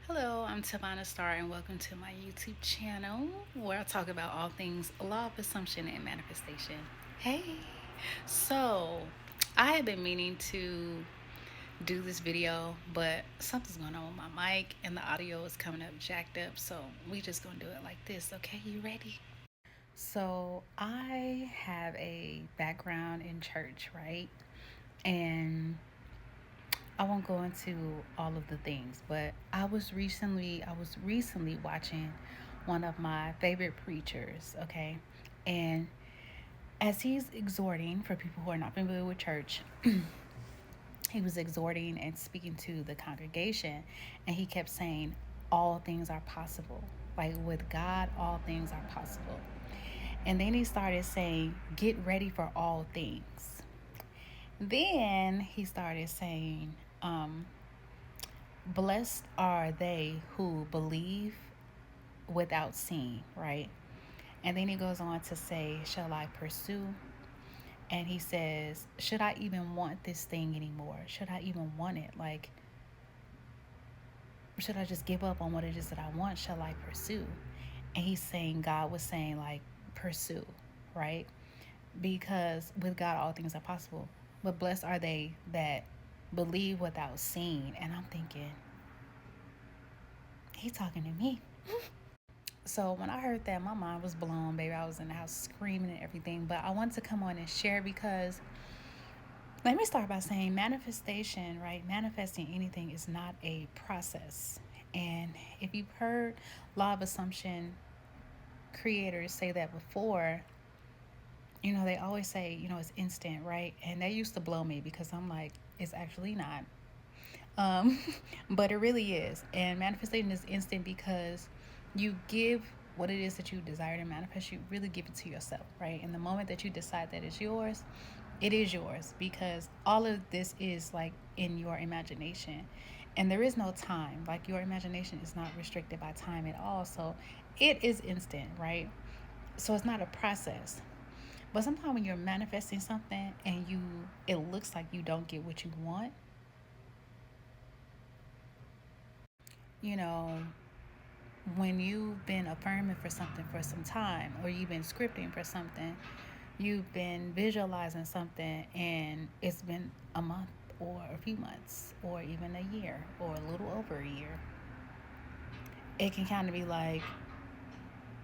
Hello, I'm TavonaStarO, and welcome to my YouTube channel where I talk about all things law of assumption and manifestation. Hey, so I have been meaning to do this video, but something's going on with my mic and the audio is coming up jacked up, so we just gonna do it like this. Okay, you ready? So I have a background in church, right? And I won't go into all of the things, but I was recently watching one of my favorite preachers, okay? And as he's exhorting, for people who are not familiar with church, he was exhorting and speaking to the congregation, and he kept saying all things are possible. Like with God, all things are possible. And then he started saying, get ready for all things. Then he started saying, blessed are they who believe without seeing, right? And then he goes on to say, shall I pursue? And he says, should I even want this thing anymore? Should I even want it? Like, should I just give up on what it is that I want? Shall I pursue? And he's saying, God was saying, like, pursue, right? Because with God, all things are possible. But blessed are they that believe without seeing. And I'm thinking, he's talking to me. So when I heard that, my mind was blown, baby. I was in the house screaming and everything. But I wanted to come on and share because let me start by saying manifestation, right? Manifesting anything is not a process. And if you've heard law of assumption creators say that before, they always say, it's instant, right? And that used to blow me because I'm like, it's actually not. Um, but it really is. And manifestation is instant because you give what it is that you desire to manifest, you really give it to yourself, right? And the moment that you decide that it's yours, it is yours because all of this is like in your imagination. And there is no time. Like your imagination is not restricted by time at all. So it is instant, right? So it's not a process. But sometimes when you're manifesting something and it looks like you don't get what you want, you know, when you've been affirming for something for some time, or you've been scripting for something, you've been visualizing something, and it's been a month or a few months or even a year or a little over a year, it can kind of be like,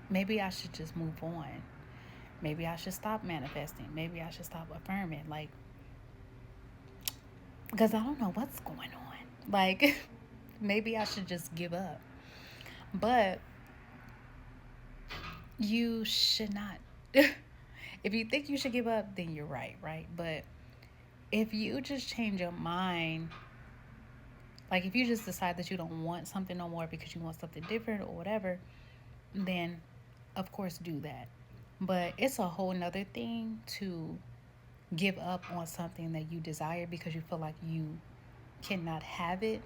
maybe I should just move on. Maybe I should stop manifesting. Maybe I should stop affirming. Like, because I don't know what's going on. Like, maybe I should just give up. But you should not. If you think you should give up, then you're right? But if you just change your mind, like if you just decide that you don't want something no more because you want something different or whatever, then of course do that. But it's a whole nother thing to give up on something that you desire because you feel like you cannot have it.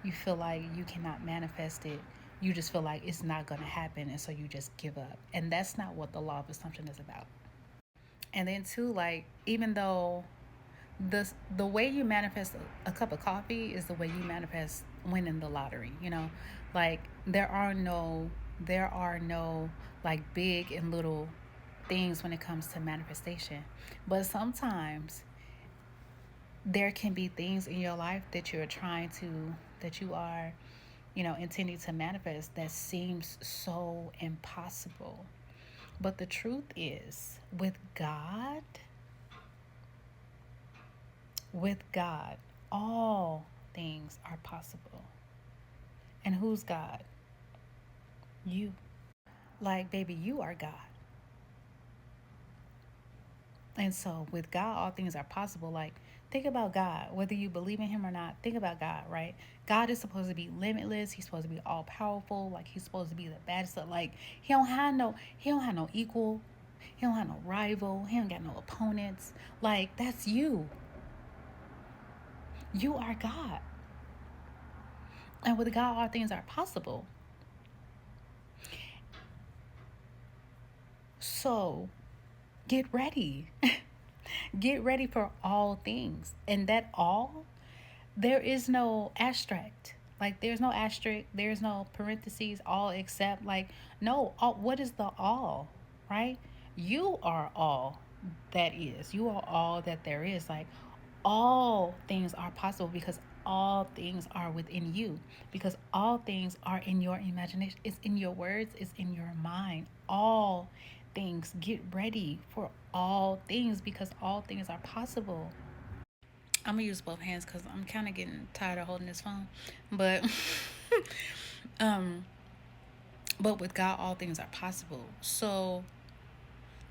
You feel like you cannot manifest it. You just feel like it's not going to happen. And so you just give up. And that's not what the law of assumption is about. And then too, like, even though the way you manifest a cup of coffee is the way you manifest winning the lottery. Like there are no like big and little things when it comes to manifestation. But sometimes there can be things in your life that you are intending to manifest that seems so impossible. But the truth is, with God, all things are possible. And who's God? You. Like, baby, you are God. And so with God, all things are possible. Like, think about God. Whether you believe in him or not, think about God, right? God is supposed to be limitless. He's supposed to be all powerful. Like, he's supposed to be the baddest. Like, he don't have no equal. He don't have no rival. He don't got no opponents. Like, that's you. You are God. And with God, all things are possible. So get ready. Get ready for all things. And that all, there is no abstract. Like there's no asterisk, there's no parentheses, all except, like, no, all, what is the all, right? You are all that is. You are all that there is. Like all things are possible because all things are within you, because all things are in your imagination. It's in your words, it's in your mind. All things, get ready for all things because all things are possible. I'm gonna use both hands because I'm kind of getting tired of holding this phone, but um but with God all things are possible. So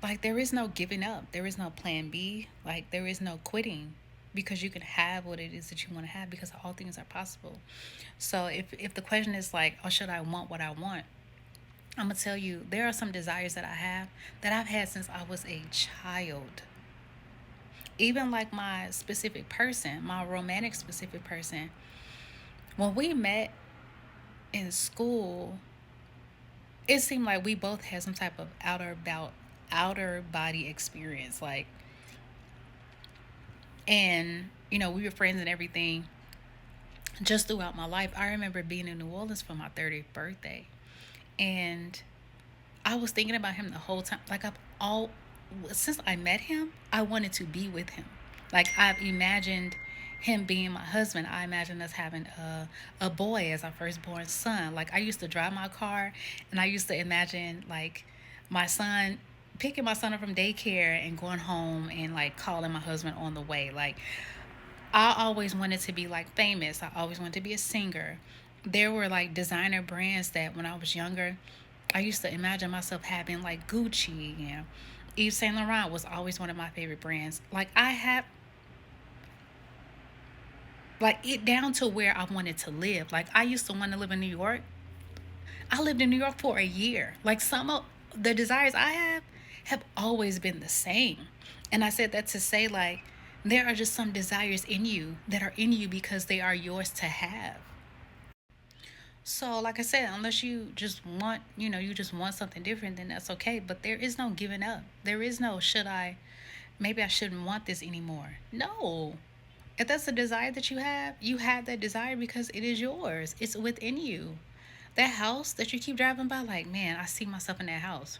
like there is no giving up, there is no plan B, like there is no quitting, because you can have what it is that you want to have because all things are possible. So if the question is like, oh, should I want what I want, I'm gonna tell you there are some desires that I have that I've had since I was a child. Even like my specific person, my romantic specific person, when we met in school, it seemed like we both had some type of outer body experience. Like, and we were friends and everything just throughout my life. I remember being in New Orleans for my 30th birthday, and I was thinking about him the whole time. Like I've all since I met him, I wanted to be with him. Like I've imagined him being my husband. I imagined us having a boy as our firstborn son. Like I used to drive my car, and I used to imagine like my son picking my son up from daycare and going home and like calling my husband on the way. Like I always wanted to be like famous. I always wanted to be a singer. There were like designer brands that when I was younger, I used to imagine myself having, like Gucci and Yves Saint Laurent was always one of my favorite brands. Like I had like it down to where I wanted to live. Like I used to want to live in New York. I lived in New York for a year. Like some of the desires I have always been the same. And I said that to say like there are just some desires in you that are in you because they are yours to have. So, like I said, unless you just want, you just want something different, then that's okay. But there is no giving up. There is no, maybe I shouldn't want this anymore. No. If that's a desire that you have that desire because it is yours, it's within you. That house that you keep driving by, like, man, I see myself in that house.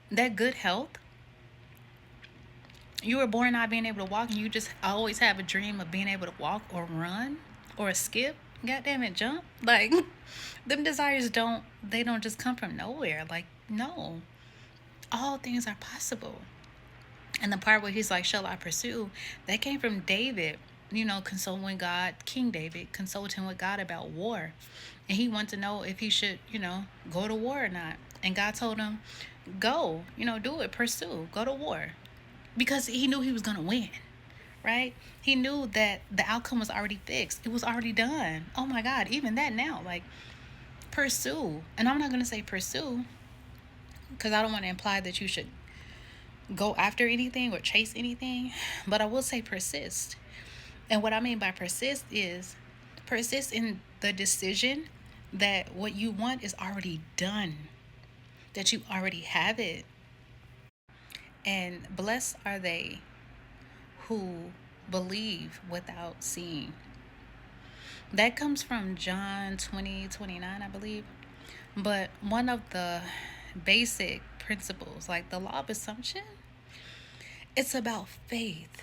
That good health, you were born not being able to walk, and you just always have a dream of being able to walk or run or skip. God damn it, jump. Like, them desires don't just come from nowhere. Like, no. All things are possible. And the part where he's like, shall I pursue? That came from David, consulting with God, King David, consulting with God about war. And he wanted to know if he should, go to war or not. And God told him, go, do it, pursue, go to war. Because he knew he was going to win, right? He knew that the outcome was already fixed. It was already done. Oh my God, even that now, like, pursue. And I'm not going to say pursue because I don't want to imply that you should go after anything or chase anything, but I will say persist. And what I mean by persist is persist in the decision that what you want is already done, that you already have it. And blessed are they who believe without seeing. That comes from John 20:29, I believe. But one of the basic principles, like the law of assumption, it's about faith.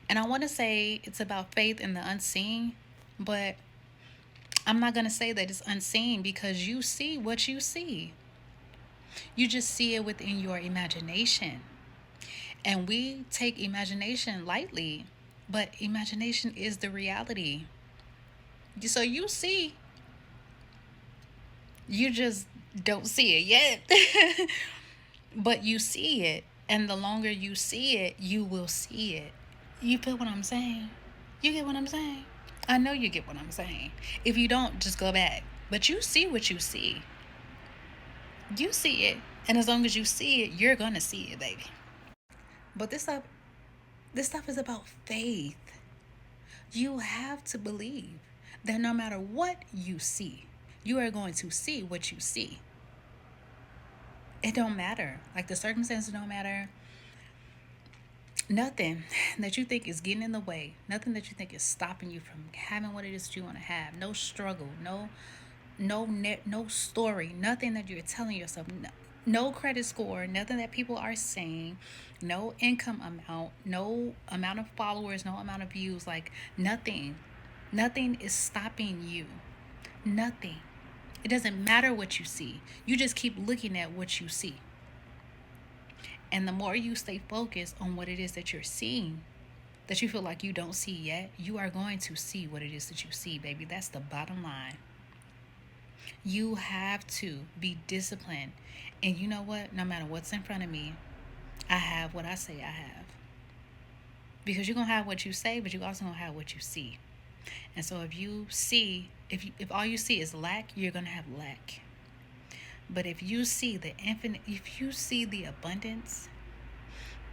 And I want to say it's about faith in the unseen, but I'm not going to say that it's unseen because you see what you see. You just see it within your imagination. And we take imagination lightly, but imagination is the reality. So you see, you just don't see it yet. But you see it. And the longer you see it, you will see it. You feel what I'm saying? You get what I'm saying? I know you get what I'm saying. If you don't, just go back. But you see what you see. You see it. And as long as you see it, you're going to see it, baby. But this stuff is about faith. You have to believe that no matter what you see, you are going to see what you see. It don't matter. Like the circumstances don't matter. Nothing that you think is getting in the way, nothing that you think is stopping you from having what it is that you want to have. No struggle, no story, nothing that you're telling yourself. No credit score, nothing that people are saying, no income amount, no amount of followers, no amount of views, like nothing. Nothing is stopping you. Nothing. It doesn't matter what you see. You just keep looking at what you see. And the more you stay focused on what it is that you're seeing, that you feel like you don't see yet, you are going to see what it is that you see, baby. That's the bottom line. You have to be disciplined. And you know what? No matter what's in front of me, I have what I say I have. Because you're going to have what you say, but you're also going to have what you see. And so if you see, if all you see is lack, you're going to have lack. But if you see the infinite, if you see the abundance,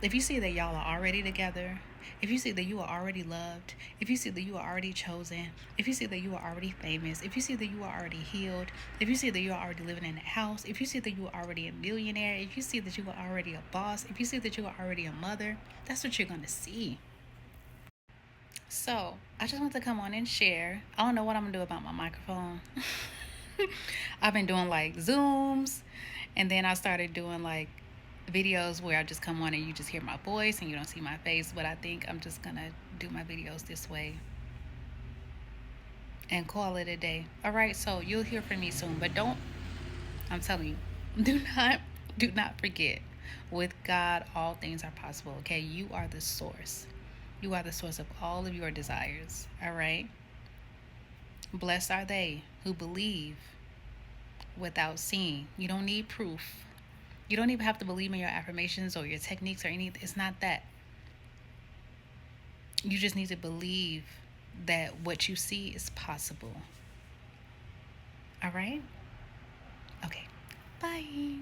if you see that y'all are already together, if you see that you are already loved, if you see that you are already chosen, if you see that you are already famous, if you see that you are already healed, if you see that you are already living in a house, if you see that you are already a millionaire, if you see that you are already a boss, if you see that you are already a mother, that's what you're going to see. So I just want to come on and share. I don't know what I'm going to do about my microphone. I've been doing like Zooms, and then I started doing like videos where I just come on and you just hear my voice and you don't see my face. But I think I'm just gonna do my videos this way and call it a day. All right, so you'll hear from me soon, but don't, I'm telling you, do not forget, with God all things are possible. Okay, you are the source. You are the source of all of your desires. All right, blessed are they who believe without seeing. You don't need proof. You don't even have to believe in your affirmations or your techniques or anything. It's not that. You just need to believe that what you see is possible. All right? Okay. Bye.